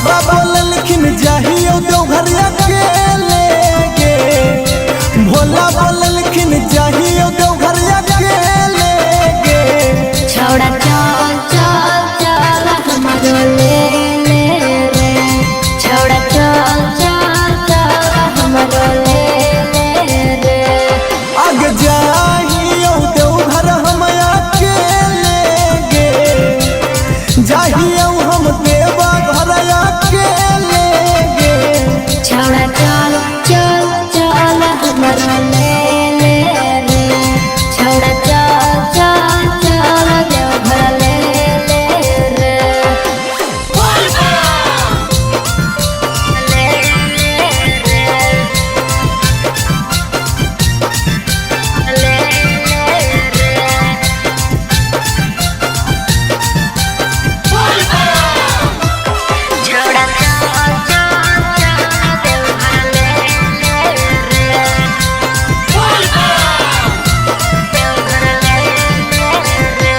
बाबा बोललखिन जाहियो देवघर अकेले गे, भोला बोललखिन जाहियो देवघर अकेले गे। छौड़ा चल चल चल हमरो ले ले रे, छौड़ा चल चल चल हमरो ले ले रे। आगे जाहियो देवघर हम अकेले गे, जाहियो हम देवघर अकेले गे। छौड़ा चल चल चल हमरो ले ले रे, छौड़ा चल चल चल देवघर ले ले रे। ले ले रे, ले ले रे। छौड़ा चल चल चल देवघर ले ले रे, देवघर ले ले रे।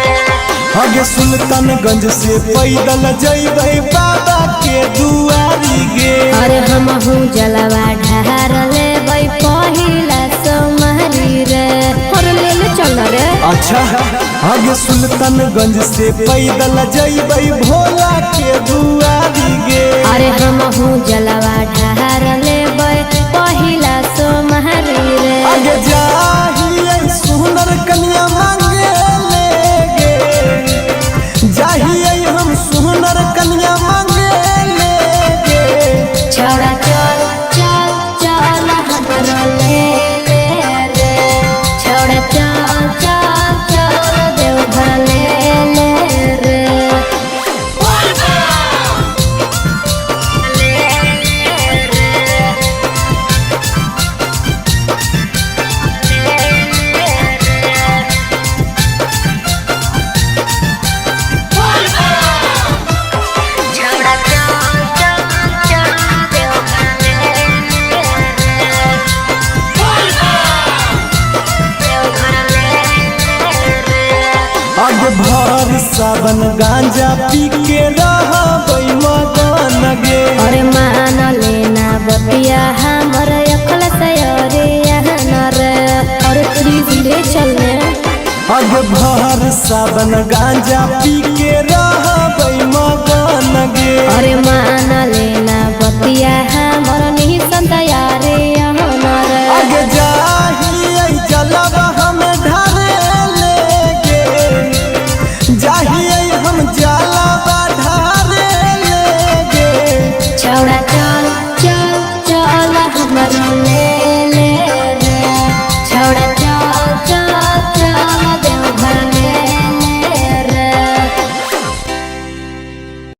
आगे सुल्तानगंज से पैदल जइबै बाबा के दुआरी गे। अरे हमहू जलवा ढार लेबै पहिला सोमवारी रे, और ले ले चल रे। अच्छा आगे सुल्तानगंज से पैदल जइबै भोला के दुआरी गे। अरे हमहू जलवा ढार लेबै पहिला सोमवारी रे। आगे जाहिए सुनर कन्या मांगे ले गे, जाहिए हम सुनर कन्या मांगे ले गे। छौड़ा चल चल चल हमरो ले ले रे, छौड़ा चल चल चल देवघर ले ले रे। ले ले रे, ले ले रे। छौड़ा चल चल चल देवघर ले ले रे, देवघर ले ले रे। आगे भर सावन गांजा पी के रहबै मगन गे। अरे मान लेना बतिया हमर अखल सयरे यहाँ रे, और प्लीज ले चलने। आगे भर सावन गांजा पी के रहबै मगन गे। अरे मान लेना